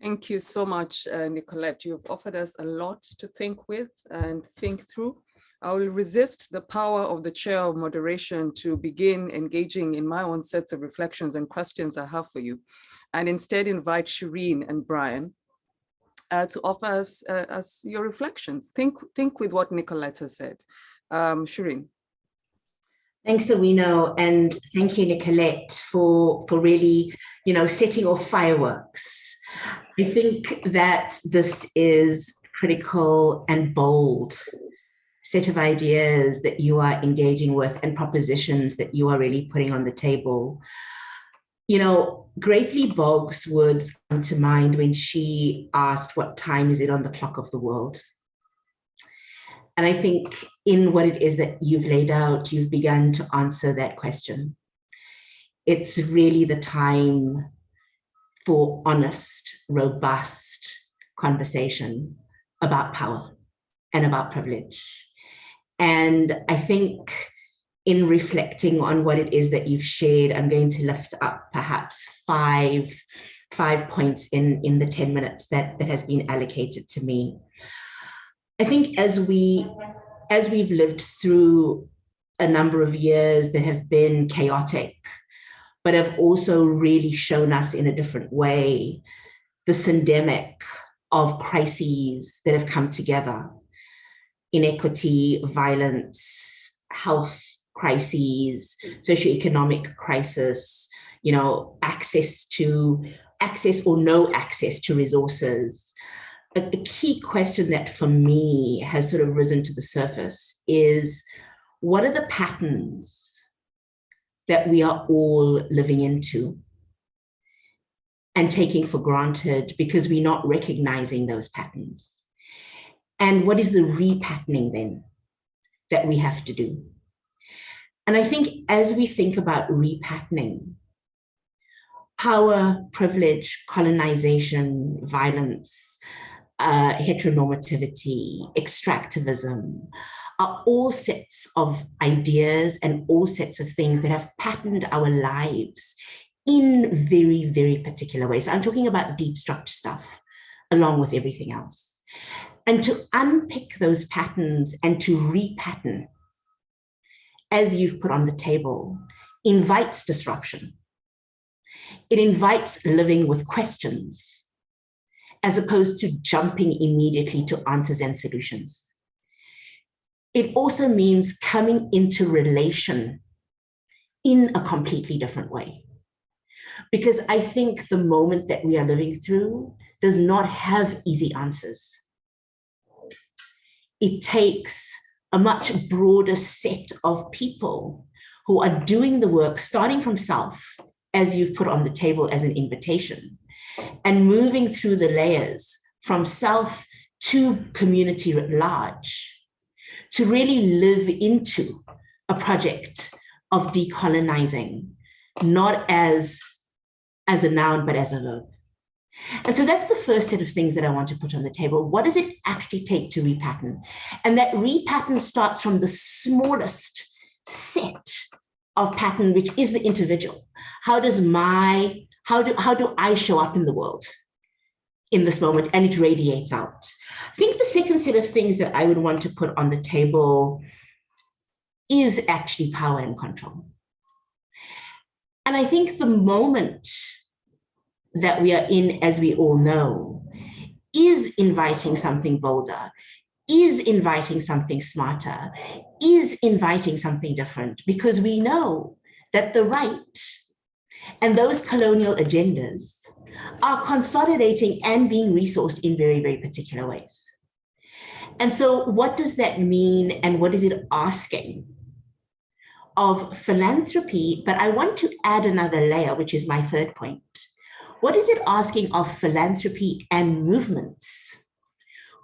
Thank you so much, Nicolette. You've offered us a lot to think with and think through. I will resist the power of the chair of moderation to begin engaging in my own sets of reflections and questions I have for you, and instead invite Shireen and Brian to offer us your reflections. Think with what Nicolette has said. Shireen. Thanks, Awino, and thank you, Nicolette, for really, setting off fireworks. I think that this is critical and bold set of ideas that you are engaging with and propositions that you are really putting on the table. Grace Lee Boggs' words come to mind when she asked, what time is it on the clock of the world? And I think in what it is that you've laid out, you've begun to answer that question. It's really the time for honest, robust conversation about power and about privilege. And I think in reflecting on what it is that you've shared, I'm going to lift up perhaps five points in the 10 minutes that has been allocated to me. I think as we've lived through a number of years that have been chaotic, but have also really shown us in a different way the syndemic of crises that have come together: inequity, violence, health crises, socioeconomic crisis, access or no access to resources. A key question that for me has sort of risen to the surface is, what are the patterns that we are all living into and taking for granted because we're not recognizing those patterns? And what is the repatterning then that we have to do? And I think as we think about repatterning, power, privilege, colonization, violence, heteronormativity, extractivism are all sets of ideas and all sets of things that have patterned our lives in very, very particular ways. I'm talking about deep structure stuff along with everything else. And to unpick those patterns and to repattern, as you've put on the table, invites disruption. It invites living with questions, as opposed to jumping immediately to answers and solutions. It also means coming into relation in a completely different way. Because I think the moment that we are living through does not have easy answers. It takes a much broader set of people who are doing the work, starting from self, as you've put on the table as an invitation, and moving through the layers from self to community at large, to really live into a project of decolonizing, not as a noun, but as a verb. And so that's the first set of things that I want to put on the table. What does it actually take to repattern? And that repattern starts from the smallest set of pattern, which is the individual. How do I show up in the world in this moment? And it radiates out. I think the second set of things that I would want to put on the table is actually power and control. And I think the moment that we are in, as we all know, is inviting something bolder, is inviting something smarter, is inviting something different, because we know that the right and those colonial agendas are consolidating and being resourced in very, very particular ways. And so what does that mean, and what is it asking of philanthropy? But I want to add another layer, which is my third point. What is it asking of philanthropy and movements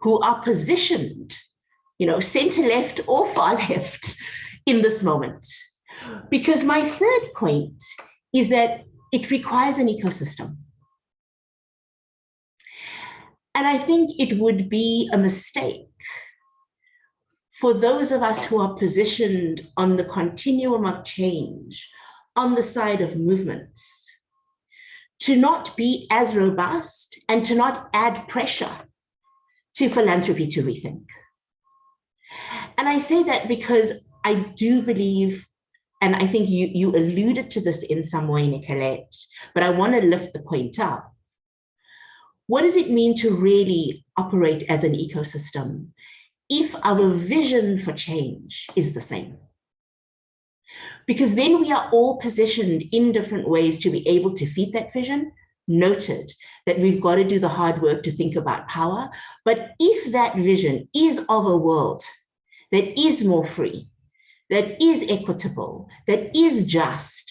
who are positioned, center left or far left in this moment? Because my third point is that it requires an ecosystem. And I think it would be a mistake for those of us who are positioned on the continuum of change, on the side of movements, to not be as robust and to not add pressure to philanthropy to rethink. And I say that because I do believe, and I think you alluded to this in some way, Nicolette, but I want to lift the point up. What does it mean to really operate as an ecosystem if our vision for change is the same? Because then we are all positioned in different ways to be able to feed that vision. Noted that we've got to do the hard work to think about power. But if that vision is of a world that is more free, that is equitable, that is just,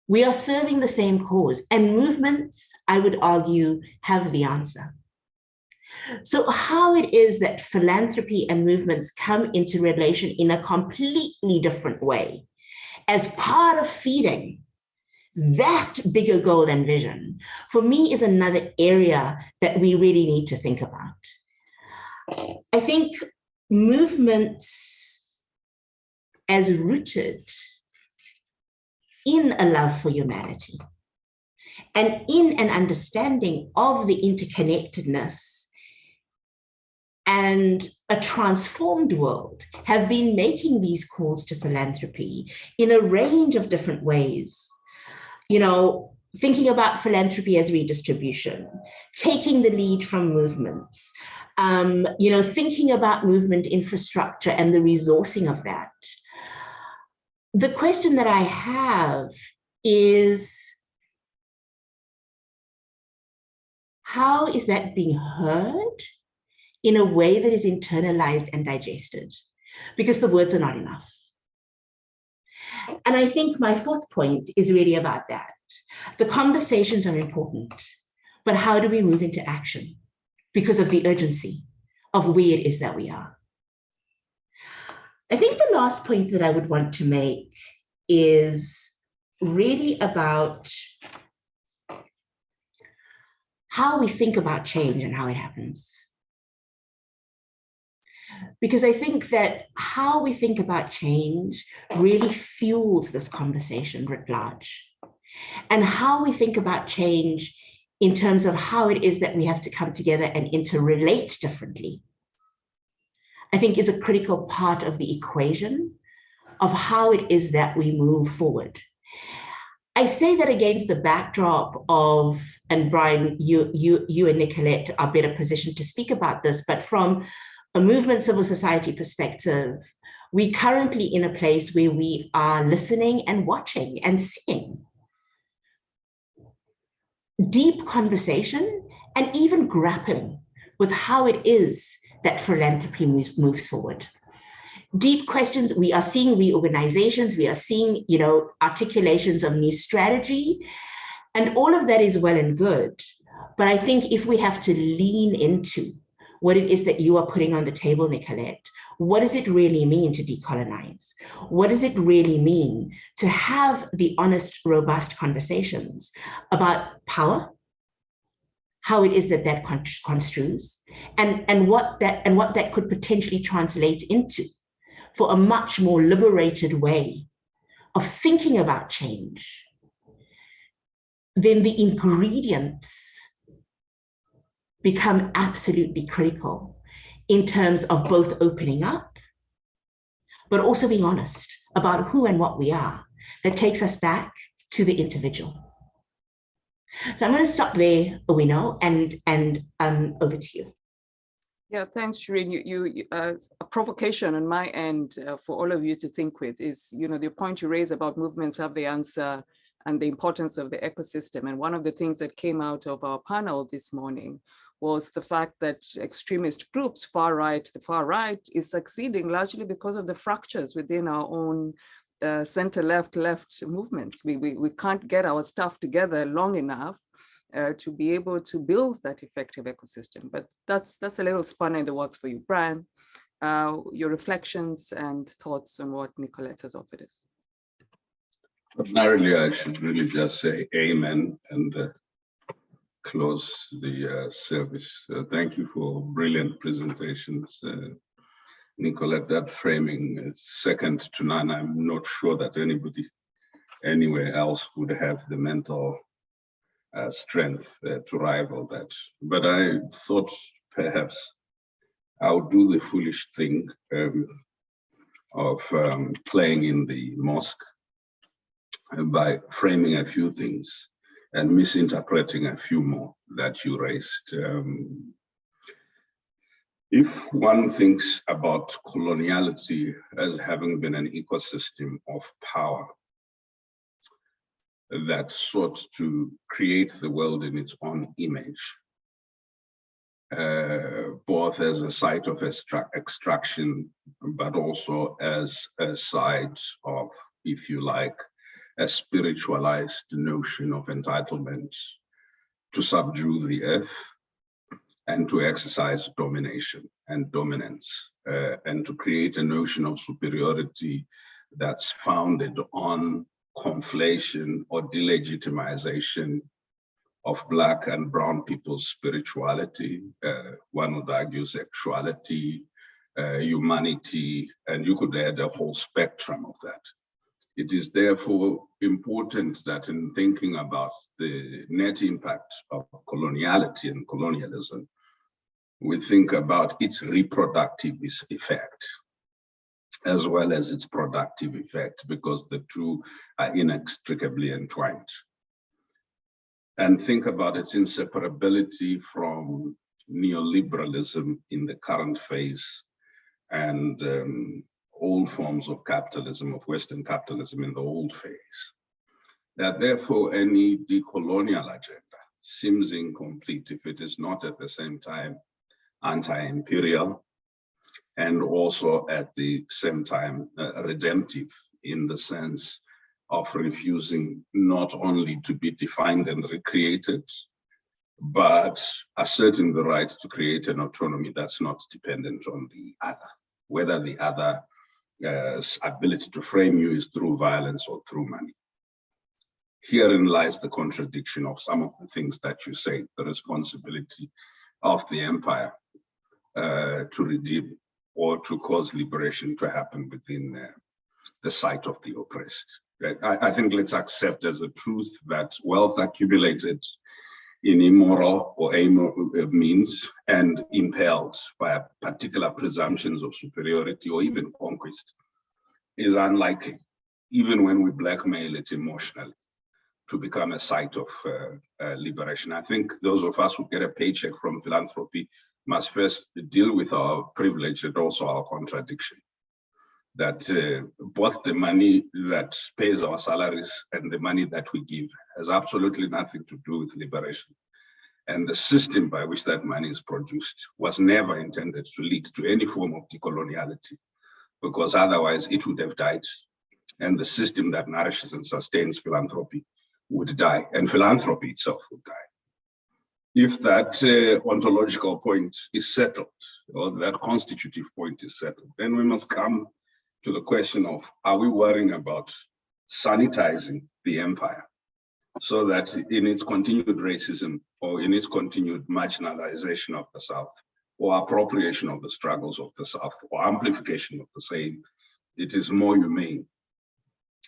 we are serving the same cause. And movements, I would argue, have the answer. So how it is that philanthropy and movements come into relation in a completely different way as part of feeding that bigger goal and vision, for me, is another area that we really need to think about. I think movements as rooted in a love for humanity and in an understanding of the interconnectedness and a transformed world have been making these calls to philanthropy in a range of different ways. Thinking about philanthropy as redistribution, taking the lead from movements, thinking about movement infrastructure and the resourcing of that. The question that I have is, how is that being heard in a way that is internalized and digested? Because the words are not enough. And I think my fourth point is really about that. The conversations are important, but how do we move into action because of the urgency of where it is that we are? I think the last point that I would want to make is really about how we think about change and how it happens. Because I think that how we think about change really fuels this conversation writ large. And how we think about change in terms of how it is that we have to come together and interrelate differently, I think is a critical part of the equation of how it is that we move forward. I say that against the backdrop of, and Brian, you and Nicolette are better positioned to speak about this, but from a movement civil society perspective, we're currently in a place where we are listening and watching and seeing deep conversation and even grappling with how it is that philanthropy moves forward. Deep questions, we are seeing reorganizations, we are seeing, articulations of new strategy, and all of that is well and good. But I think if we have to lean into what it is that you are putting on the table, Nicolette, what does it really mean to decolonize? What does it really mean to have the honest, robust conversations about power, how it is that that construes, and what that could potentially translate into for a much more liberated way of thinking about change? Then the ingredients become absolutely critical in terms of both opening up, but also being honest about who and what we are. That takes us back to the individual. So I'm going to stop there, Owino, and over to you. Yeah, thanks, Shireen. A provocation on my end for all of you to think with is, the point you raise about movements have the answer and the importance of the ecosystem. And one of the things that came out of our panel this morning was the fact that extremist groups, the far right, is succeeding largely because of the fractures within our own center-left movements. We can't get our stuff together long enough to be able to build that effective ecosystem. But that's a little spanner in the works for you. Brian, your reflections and thoughts on what Nicolette has offered us. Ordinarily, I should really just say amen and close the service. Thank you for brilliant presentations. Nicolette, that framing is second to none. I'm not sure that anybody anywhere else would have the mental strength to rival that. But I thought perhaps I would do the foolish thing of playing in the mosque by framing a few things and misinterpreting a few more that you raised. If one thinks about coloniality as having been an ecosystem of power that sought to create the world in its own image, both as a site of extraction, but also as a site of, if you like, a spiritualized notion of entitlement to subdue the earth and to exercise domination and dominance, and to create a notion of superiority that's founded on conflation or delegitimization of Black and brown people's spirituality, one would argue sexuality, humanity, and you could add a whole spectrum of that. It is therefore important that in thinking about the net impact of coloniality and colonialism, we think about its reproductive effect as well as its productive effect, because the two are inextricably entwined. And think about its inseparability from neoliberalism in the current phase and old forms of capitalism, of Western capitalism in the old phase. That therefore any decolonial agenda seems incomplete if it is not at the same time anti-imperial and also at the same time redemptive, in the sense of refusing not only to be defined and recreated, but asserting the right to create an autonomy that's not dependent on the other, whether the other's ability to frame you is through violence or through money. Herein lies the contradiction of some of the things that you say, the responsibility of the empire to redeem or to cause liberation to happen within the sight of the oppressed. I think let's accept as a truth that wealth accumulated in immoral or amoral means and impelled by particular presumptions of superiority or even conquest is unlikely, even when we blackmail it emotionally, to become a site of liberation. I think those of us who get a paycheck from philanthropy must first deal with our privilege and also our contradiction. That both the money that pays our salaries and the money that we give has absolutely nothing to do with liberation. And the system by which that money is produced was never intended to lead to any form of decoloniality, because otherwise it would have died. And the system that nourishes and sustains philanthropy would die, and philanthropy itself would die. If that ontological point is settled, or that constitutive point is settled, then we must come to the question of, are we worrying about sanitizing the empire so that in its continued racism or in its continued marginalization of the South, or appropriation of the struggles of the South, or amplification of the same, it is more humane?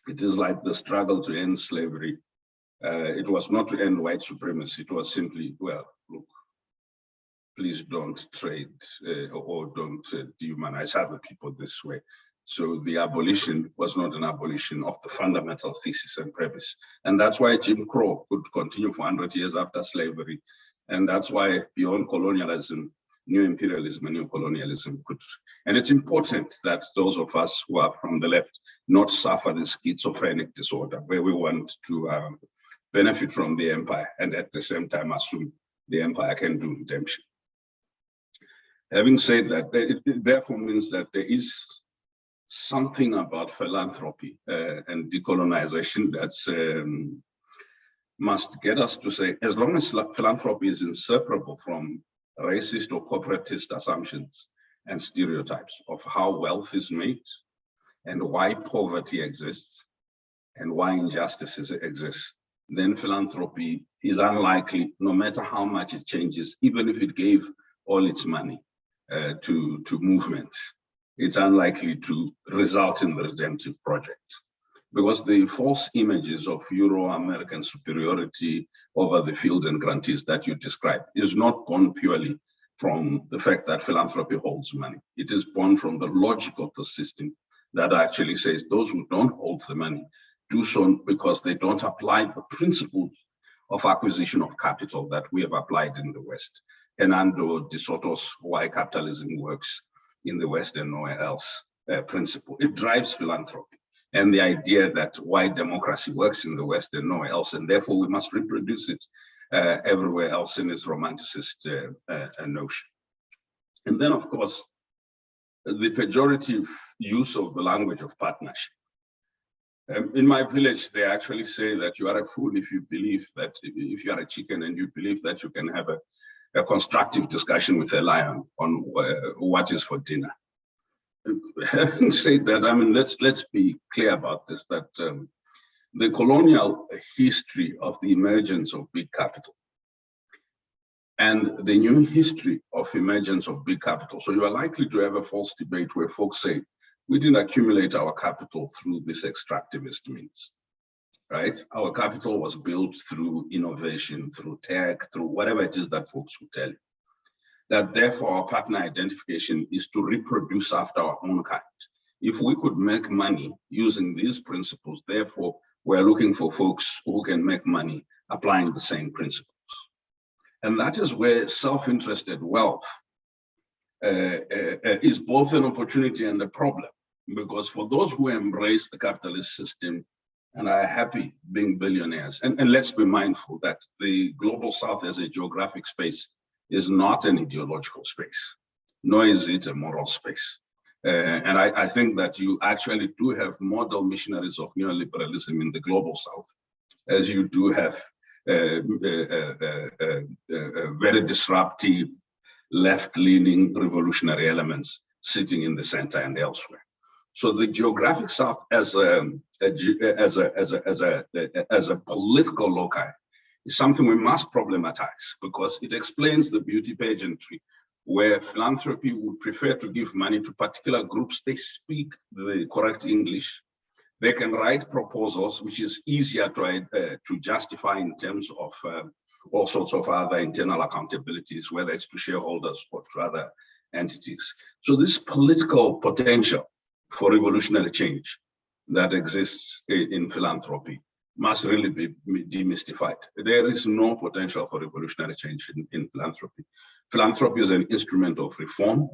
It is like the struggle to end slavery. It was not to end white supremacy. It was simply, well, look, please don't trade or don't dehumanize other people this way. So the abolition was not an abolition of the fundamental thesis and premise. And that's why Jim Crow could continue for 100 years after slavery. And that's why beyond colonialism, new imperialism and new colonialism could. And it's important that those of us who are from the left not suffer the schizophrenic disorder where we want to benefit from the empire and at the same time assume the empire can do redemption. Having said that, it therefore means that there is something about philanthropy and decolonization that's must get us to say, as long as philanthropy is inseparable from racist or corporatist assumptions and stereotypes of how wealth is made and why poverty exists and why injustices exist, then philanthropy is unlikely, no matter how much it changes, even if it gave all its money to movements, it's unlikely to result in the redemptive project. because the false images of Euro-American superiority over the field and grantees that you describe is not born purely from the fact that philanthropy holds money. It is born from the logic of the system that actually says those who don't hold the money do so because they don't apply the principles of acquisition of capital that we have applied in the West. Hernando de Soto's why capitalism works in the West and nowhere else principle. It drives philanthropy and the idea that why democracy works in the West and nowhere else, and therefore we must reproduce it everywhere else in its romanticist notion. And then, of course, the pejorative use of the language of partnership. In my village, they actually say that you are a fool if you believe that, if you are a chicken and you believe that you can have a constructive discussion with a lion on what is for dinner. Having said that, I mean, let's be clear about this, that the colonial history of the emergence of big capital and the new history of emergence of big capital. So you are likely to have a false debate where folks say, we didn't accumulate our capital through this extractivist means, right? Our capital was built through innovation, through tech, through whatever it is that folks will tell you. That therefore our partner identification is to reproduce after our own kind. If we could make money using these principles, therefore we're looking for folks who can make money applying the same principles. And that is where self-interested wealth is both an opportunity and a problem. Because for those who embrace the capitalist system and are happy being billionaires, and let's be mindful that the global South as a geographic space is not an ideological space, nor is it a moral space. And I think that you actually do have model missionaries of neoliberalism in the global South, as you do have very disruptive, left-leaning revolutionary elements sitting in the center and elsewhere. So the geographic South as a political loci is something we must problematize, because it explains the beauty pageantry where philanthropy would prefer to give money to particular groups. They speak the correct English. They can write proposals, which is easier to justify in terms of all sorts of other internal accountabilities, whether it's to shareholders or to other entities. So this political potential for revolutionary change that exists in philanthropy must really be demystified. There is no potential for revolutionary change in philanthropy. Philanthropy is an instrument of reform,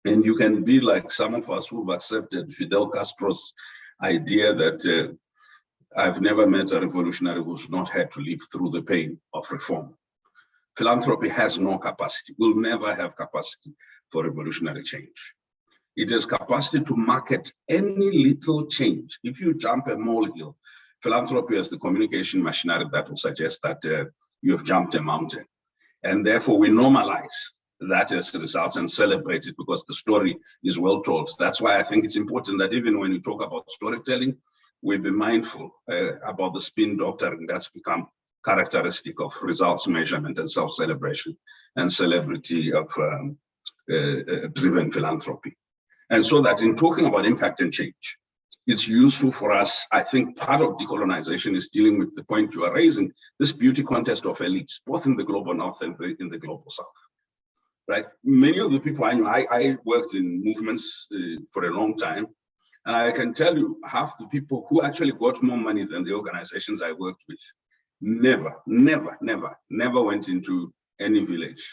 and you can be like some of us who've accepted Fidel Castro's idea that I've never met a revolutionary who's not had to live through the pain of reform. Philanthropy has no capacity, will never have capacity for revolutionary change. It has capacity to market any little change. If you jump a molehill, philanthropy is the communication machinery that will suggest that you have jumped a mountain. And therefore we normalize that as a result and celebrate it because the story is well told. That's why I think it's important that even when you talk about storytelling, we be mindful about the spin doctrine that's become characteristic of results measurement and self-celebration and celebrity of driven philanthropy. And so that in talking about impact and change, it's useful for us. I think part of decolonization is dealing with the point you are raising, this beauty contest of elites, both in the global North and in the global South, right? Many of the people I know, I worked in movements for a long time, and I can tell you half the people who actually got more money than the organizations I worked with never went into any village,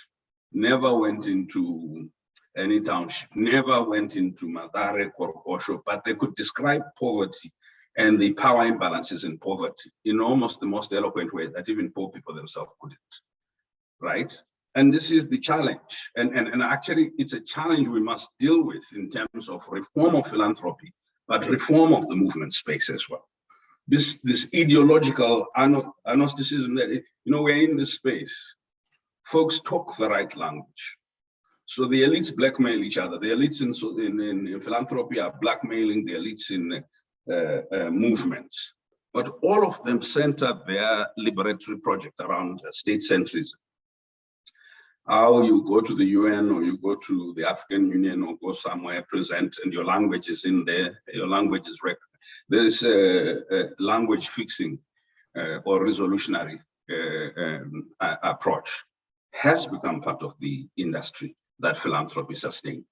never went into any township, never went into Madare or Osho, but they could describe poverty and the power imbalances in poverty in almost the most eloquent way that even poor people themselves couldn't, right? And this is the challenge. And actually, it's a challenge we must deal with in terms of reform of philanthropy, but reform of the movement space as well. This ideological agnosticism that, we're in this space, folks talk the right language. So the elites blackmail each other. The elites in philanthropy are blackmailing the elites in movements. But all of them center their liberatory project around state centrism. How you go to the UN or you go to the African Union or go somewhere present and your language is in there, your language is recognized. There's language fixing or resolutionary approach has become part of the industry that philanthropy sustains,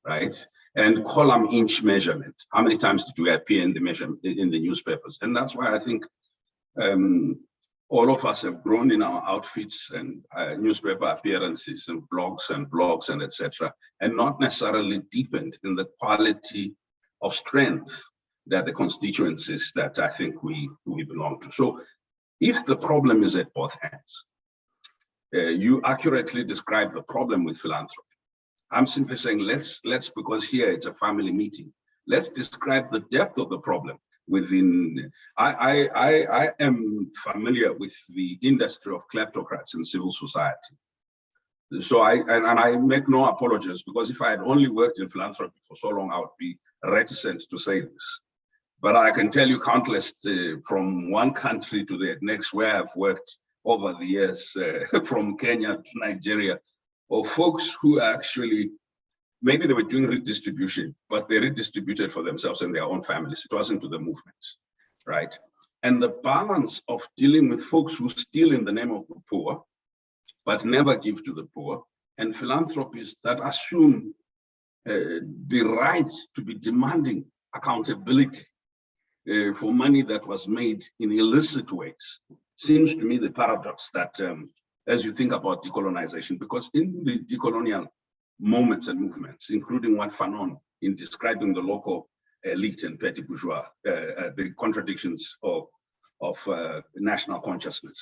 right? And column inch measurement. How many times did we appear in the newspapers? And that's why I think all of us have grown in our outfits and newspaper appearances and blogs and etc., and not necessarily deepened in the quality of strength that the constituencies that I think we belong to. So if the problem is at both ends, you accurately describe the problem with philanthropy. I'm simply saying let's because here it's a family meeting, let's describe the depth of the problem within. I am familiar with the industry of kleptocrats in civil society. So I make no apologies, because if I had only worked in philanthropy for so long, I would be reticent to say this. But I can tell you countless from one country to the next where I've worked over the years, from Kenya to Nigeria, of folks who actually, maybe they were doing redistribution, but they redistributed for themselves and their own families. It wasn't to the movement, right? And the balance of dealing with folks who steal in the name of the poor, but never give to the poor, and philanthropies that assume the right to be demanding accountability for money that was made in illicit ways, seems to me the paradox that as you think about decolonization, because in the decolonial moments and movements, including what Fanon in describing the local elite and petty bourgeois, the contradictions of national consciousness,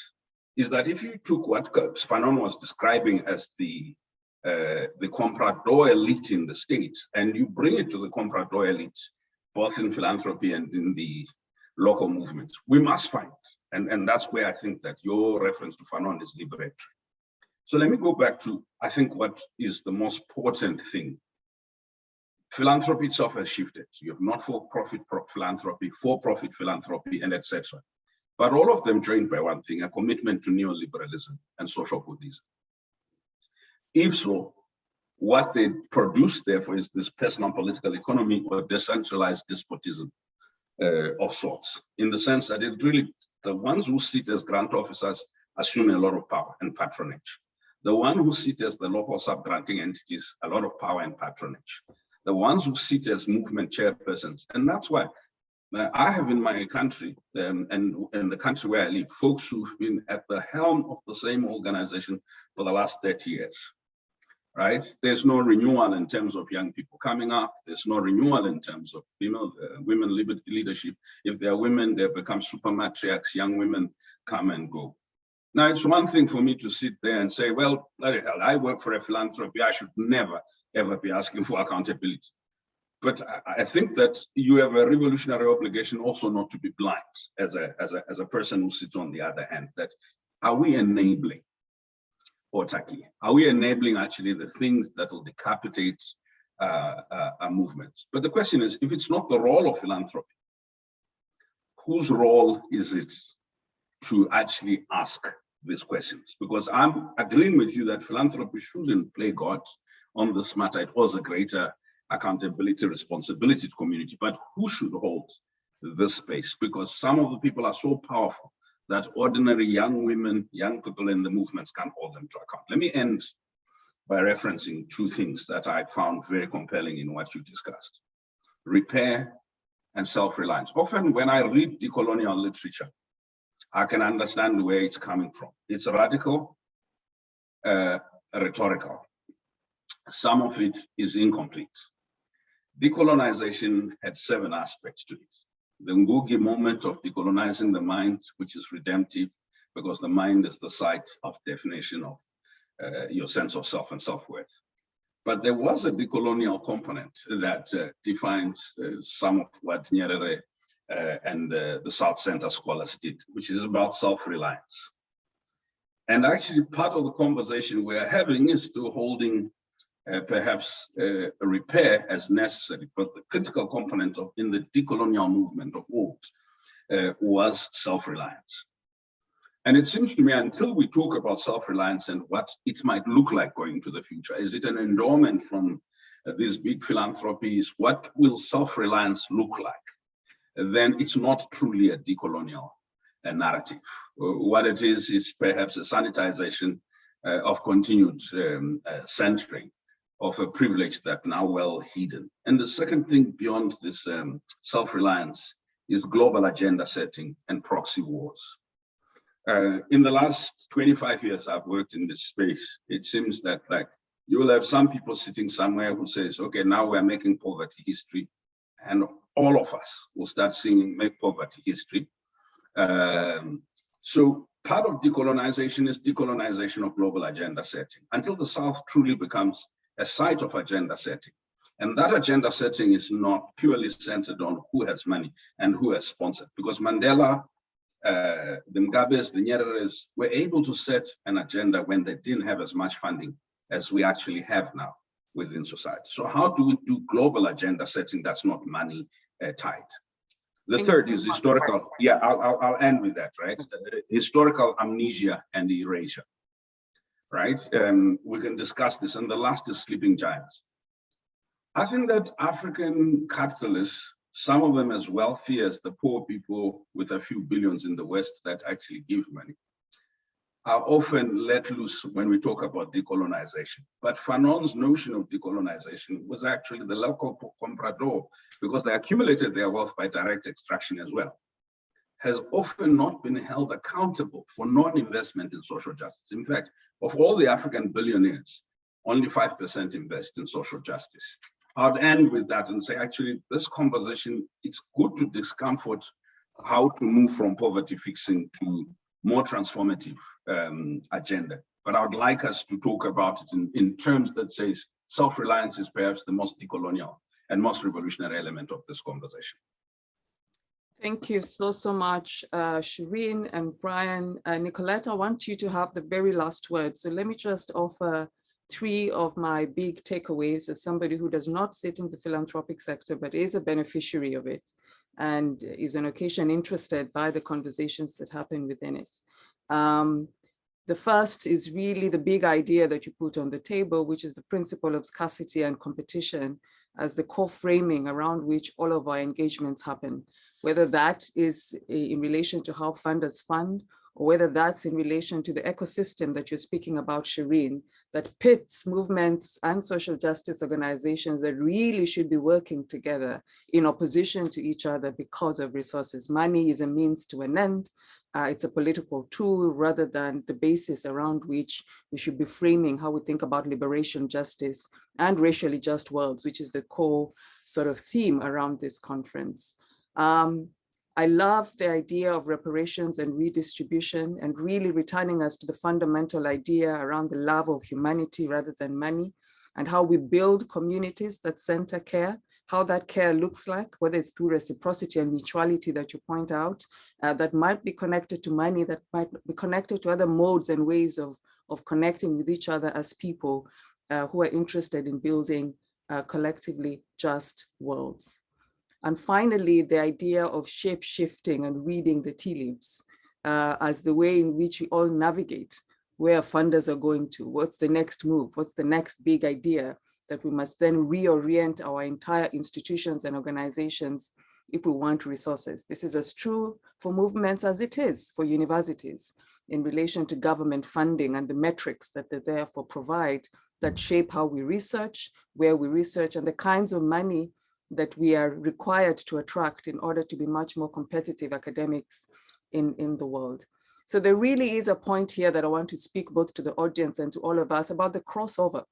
is that if you took what Fanon was describing as the comprador elite in the state, and you bring it to the comprador elite, both in philanthropy and in the local movements, we must find, and that's where I think that your reference to Fanon is liberatory. So let me go back to, I think, what is the most important thing. Philanthropy itself has shifted. You have not-for-profit philanthropy, for-profit philanthropy, and etc. But all of them joined by one thing, a commitment to neoliberalism and social goodism. If so, what they produce, therefore, is this personal political economy or decentralized despotism of sorts, in the sense that it really, the ones who sit as grant officers assume a lot of power and patronage. The ones who sit as the local sub-granting entities, a lot of power and patronage. The ones who sit as movement chairpersons, and that's why I have in my country, and in the country where I live, folks who've been at the helm of the same organization for the last 30 years. Right? There's no renewal in terms of young people coming up. There's no renewal in terms of women leadership. If there are women, they become super matriarchs. Young women come and go. Now, it's one thing for me to sit there and say, well, bloody hell, I work for a philanthropy. I should never, ever be asking for accountability. But I think that you have a revolutionary obligation also not to be blind as a person who sits on the other hand, that are we enabling autarky? Are we enabling actually the things that will decapitate a movement? But the question is, if it's not the role of philanthropy, whose role is it to actually ask these questions? Because I'm agreeing with you that philanthropy shouldn't play God on this matter. It was a greater accountability, responsibility to community, but who should hold this space? Because some of the people are so powerful that ordinary young women, young people in the movements can't hold them to account. Let me end by referencing two things that I found very compelling in what you discussed: repair and self-reliance. Often when I read decolonial literature, I can understand where it's coming from. It's radical, rhetorical. Some of it is incomplete. Decolonization had 7 aspects to it. The Ngugi moment of decolonizing the mind, which is redemptive, because the mind is the site of definition of your sense of self and self-worth. But there was a decolonial component that defines some of what Nyerere and the South Center scholars did, which is about self-reliance. And actually part of the conversation we're having is to holding perhaps a repair as necessary, but the critical component in the decolonial movement of old was self-reliance. And it seems to me, until we talk about self-reliance and what it might look like going into the future, is it an endowment from these big philanthropies? What will self-reliance look like? then it's not truly a decolonial narrative. What it is perhaps a sanitization of continued centering of a privilege that now well hidden. And the second thing beyond this self-reliance is global agenda setting and proxy wars. In the last 25 years I've worked in this space, it seems that like you will have some people sitting somewhere who says, okay, now we're making poverty history, and all of us will start singing Make Poverty History. So part of decolonization is decolonization of global agenda setting until the South truly becomes a site of agenda setting. And that agenda setting is not purely centered on who has money and who has sponsored, because Mandela, the Mugabes, the Nyereres were able to set an agenda when they didn't have as much funding as we actually have now within society. So how do we do global agenda setting that's not money tied? The third is historical. Yeah, I'll end with that, right? Historical amnesia and erasure, right? We can discuss this. And the last is sleeping giants. I think that African capitalists, some of them as wealthy as the poor people with a few billions in the West that actually give money, are often let loose when we talk about decolonization. But Fanon's notion of decolonization was actually the local comprador, because they accumulated their wealth by direct extraction as well, has often not been held accountable for non-investment in social justice. In fact, of all the African billionaires, only 5% invest in social justice. I'd end with that and say, actually, this conversation, it's good to discomfort how to move from poverty fixing to more transformative agenda. But I would like us to talk about it in terms that says self-reliance is perhaps the most decolonial and most revolutionary element of this conversation. Thank you so much, Shireen and Brian. Nicolette, I want you to have the very last word. So let me just offer 3 of my big takeaways as somebody who does not sit in the philanthropic sector, but is a beneficiary of it and is on occasion interested by the conversations that happen within it. The first is really the big idea that you put on the table, which is the principle of scarcity and competition as the core framing around which all of our engagements happen, whether that is in relation to how funders fund, or whether that's in relation to the ecosystem that you're speaking about, Shireen, that pits movements and social justice organizations that really should be working together in opposition to each other because of resources. Money is a means to an end. It's a political tool rather than the basis around which we should be framing how we think about liberation, justice, and racially just worlds, which is the core sort of theme around this conference. I love the idea of reparations and redistribution and really returning us to the fundamental idea around the love of humanity rather than money, and how we build communities that center care, how that care looks like, whether it's through reciprocity and mutuality that you point out, that might be connected to money, that might be connected to other modes and ways of connecting with each other as people who are interested in building collectively just worlds. And finally, the idea of shape-shifting and reading the tea leaves as the way in which we all navigate where funders are going to, what's the next move, what's the next big idea that we must then reorient our entire institutions and organizations if we want resources. This is as true for movements as it is for universities in relation to government funding and the metrics that they therefore provide that shape how we research, where we research, and the kinds of money that we are required to attract in order to be much more competitive academics in the world. So there really is a point here that I want to speak both to the audience and to all of us about the crossover.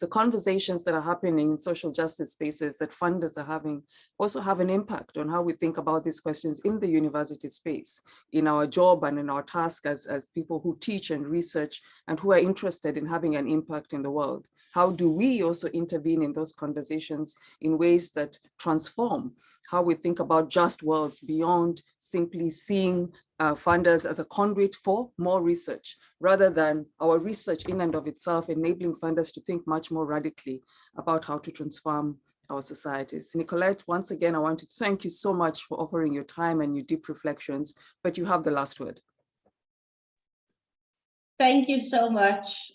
The conversations that are happening in social justice spaces that funders are having also have an impact on how we think about these questions in the university space, in our job and in our task as people who teach and research and who are interested in having an impact in the world. How do we also intervene in those conversations in ways that transform how we think about just worlds beyond simply seeing funders as a conduit for more research, rather than our research in and of itself enabling funders to think much more radically about how to transform our societies. Nicolette, once again, I want to thank you so much for offering your time and your deep reflections, but you have the last word. Thank you so much.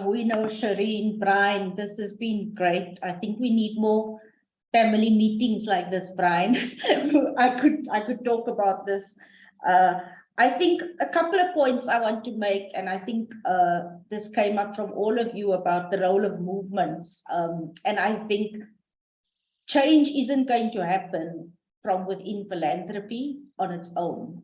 We know Shireen, Brian, this has been great. I think we need more family meetings like this, Brian. I could talk about this. I think a couple of points I want to make, and I think this came up from all of you about the role of movements. And I think change isn't going to happen from within philanthropy on its own.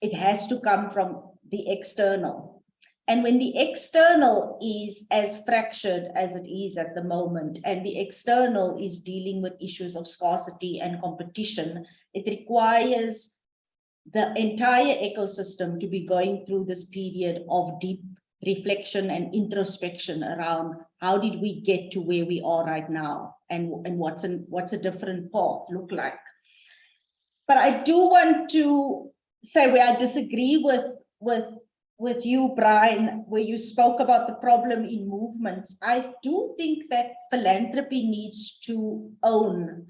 It has to come from the external. And when the external is as fractured as it is at the moment, and the external is dealing with issues of scarcity and competition, it requires the entire ecosystem to be going through this period of deep reflection and introspection around how did we get to where we are right now, and what's a different path look like. But I do want to say where I disagree with you, Brian, where you spoke about the problem in movements. I do think that philanthropy needs to own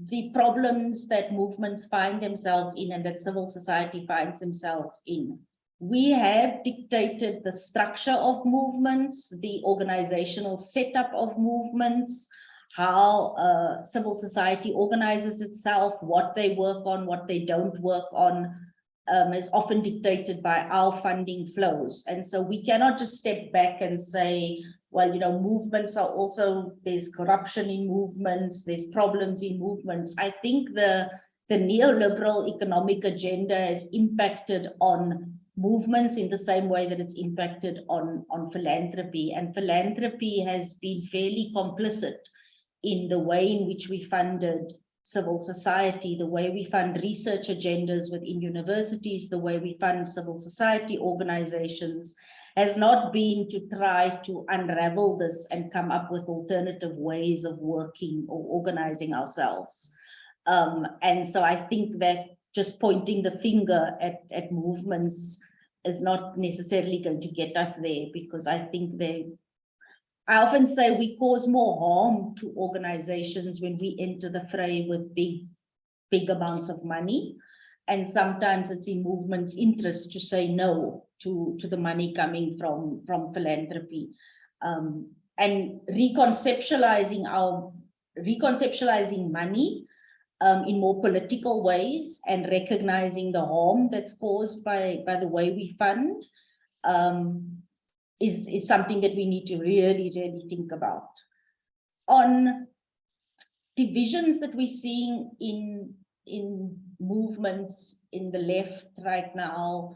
the problems that movements find themselves in and that civil society finds themselves in. We have dictated the structure of movements, the organizational setup of movements, how civil society organizes itself, what they work on, what they don't work on, is often dictated by our funding flows. And so we cannot just step back and say, well, you know, movements are also, there's corruption in movements, there's problems in movements. I think the neoliberal economic agenda has impacted on movements in the same way that it's impacted on philanthropy. And philanthropy has been fairly complicit in the way in which we funded civil society, the way we fund research agendas within universities, the way we fund civil society organizations, has not been to try to unravel this and come up with alternative ways of working or organizing ourselves. And so I think that just pointing the finger at movements is not necessarily going to get us there, because I think I often say we cause more harm to organizations when we enter the fray with big amounts of money. And sometimes it's in movements' interest to say no to the money coming from philanthropy. And reconceptualizing money in more political ways, and recognizing the harm that's caused by the way we fund, is something that we need to really, really think about. On divisions that we're seeing in movements in the left right now,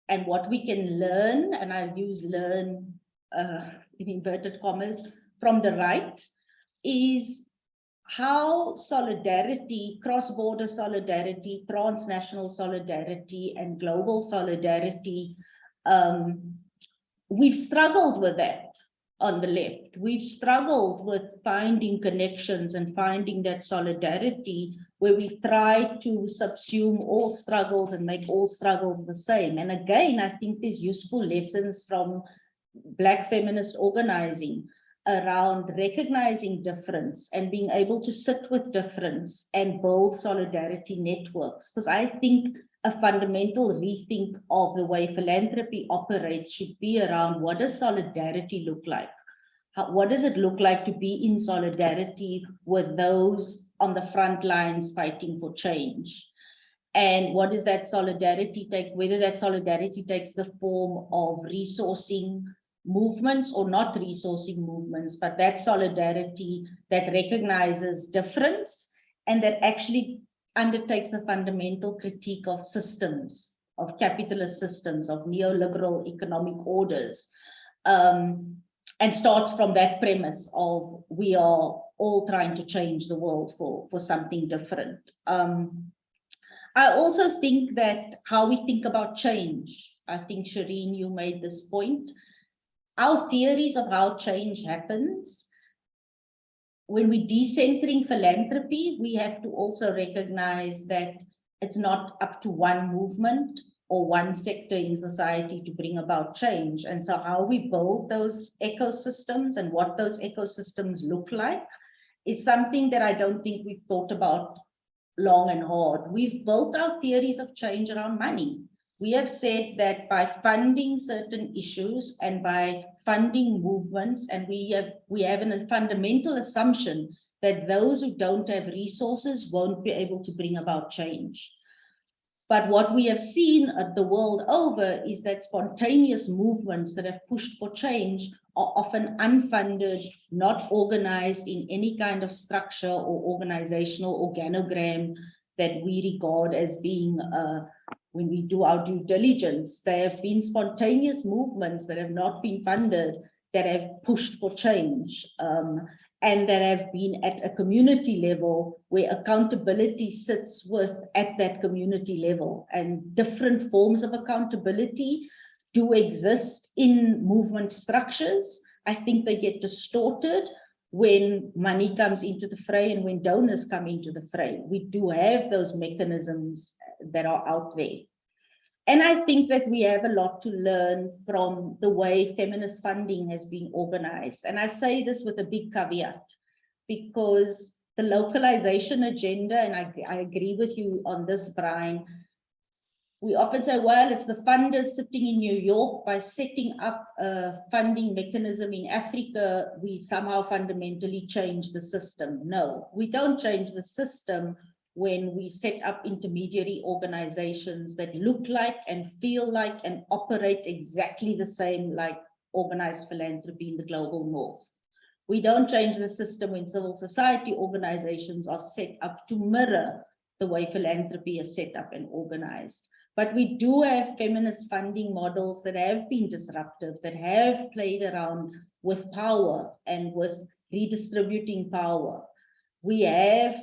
and what we can learn, and I use learn in inverted commas, from the right, is how solidarity, cross-border solidarity, transnational solidarity, and global solidarity, we've struggled with that on the left. We've struggled with finding connections and finding that solidarity, where we've tried to subsume all struggles and make all struggles the same. And again, I think there's useful lessons from Black feminist organizing around recognizing difference and being able to sit with difference and build solidarity networks. Because I think a fundamental rethink of the way philanthropy operates should be around, what does solidarity look like? What does it look like to be in solidarity with those on the front lines fighting for change? And what does that solidarity take, whether that solidarity takes the form of resourcing movements or not resourcing movements, but that solidarity that recognizes difference and that actually undertakes a fundamental critique of systems, of capitalist systems, of neoliberal economic orders, and starts from that premise of we are all trying to change the world for something different. I also think that how we think about change, I think Shireen, you made this point, our theories of how change happens, when we're decentering philanthropy, we have to also recognize that it's not up to one movement or one sector in society to bring about change. And so how we build those ecosystems and what those ecosystems look like is something that I don't think we've thought about long and hard. We've built our theories of change around money. We have said that by funding certain issues and by funding movements, and we have a fundamental assumption that those who don't have resources won't be able to bring about change. But what we have seen the world over is that spontaneous movements that have pushed for change are often unfunded, not organized in any kind of structure or organizational organogram that we regard as being, when we do our due diligence. There have been spontaneous movements that have not been funded that have pushed for change. And that have been at a community level where accountability sits at that community level. And different forms of accountability do exist in movement structures. I think they get distorted when money comes into the fray and when donors come into the fray. We do have those mechanisms that are out there. And I think that we have a lot to learn from the way feminist funding has been organized. And I say this with a big caveat, because the localization agenda, and I agree with you on this, Brian, we often say, well, it's the funders sitting in New York. By setting up a funding mechanism in Africa, we somehow fundamentally change the system. No, we don't change the system when we set up intermediary organizations that look like and feel like and operate exactly the same like organized philanthropy in the global north. We don't change the system when civil society organizations are set up to mirror the way philanthropy is set up and organized. But we do have feminist funding models that have been disruptive, that have played around with power and with redistributing power. We have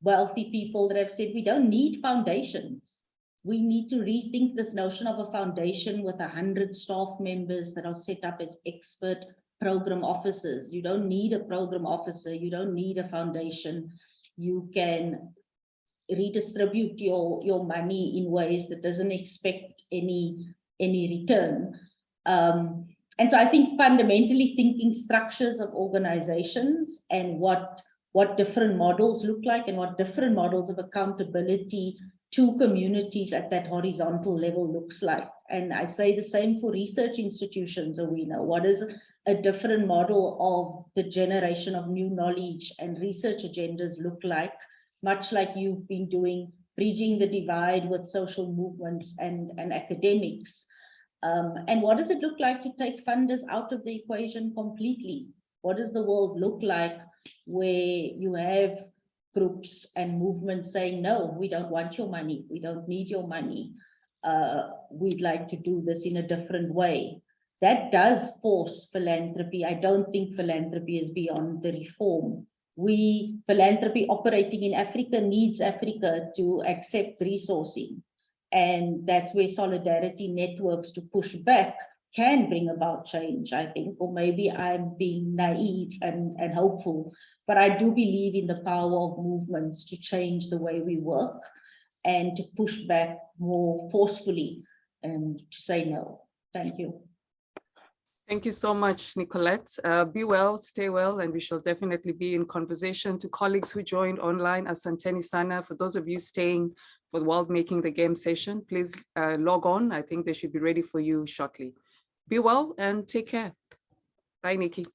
wealthy people that have said we don't need foundations. We need to rethink this notion of a foundation with 100 staff members that are set up as expert program officers. You don't need a program officer. You don't need a foundation. You can redistribute your money in ways that doesn't expect any return. And so I think fundamentally thinking structures of organizations and what different models look like and what different models of accountability to communities at that horizontal level looks like. And I say the same for research institutions. So we know what is a different model of the generation of new knowledge and research agendas look like, much like you've been doing, bridging the divide with social movements and academics. And what does it look like to take funders out of the equation completely? What does the world look like where you have groups and movements saying, no, we don't want your money. We don't need your money. We'd like to do this in a different way. That does force philanthropy. I don't think philanthropy is beyond the reform. Philanthropy operating in Africa needs Africa to accept resourcing. And that's where solidarity networks to push back can bring about change, I think. Or maybe I'm being naive and hopeful, but I do believe in the power of movements to change the way we work and to push back more forcefully and to say no. Thank you. Thank you so much, Nicolette. Be well, stay well, and we shall definitely be in conversation. To colleagues who joined online, Asanteni Sana, for those of you staying for the Worldmaking the Game session, please log on. I think they should be ready for you shortly. Be well and take care. Bye, Nikki.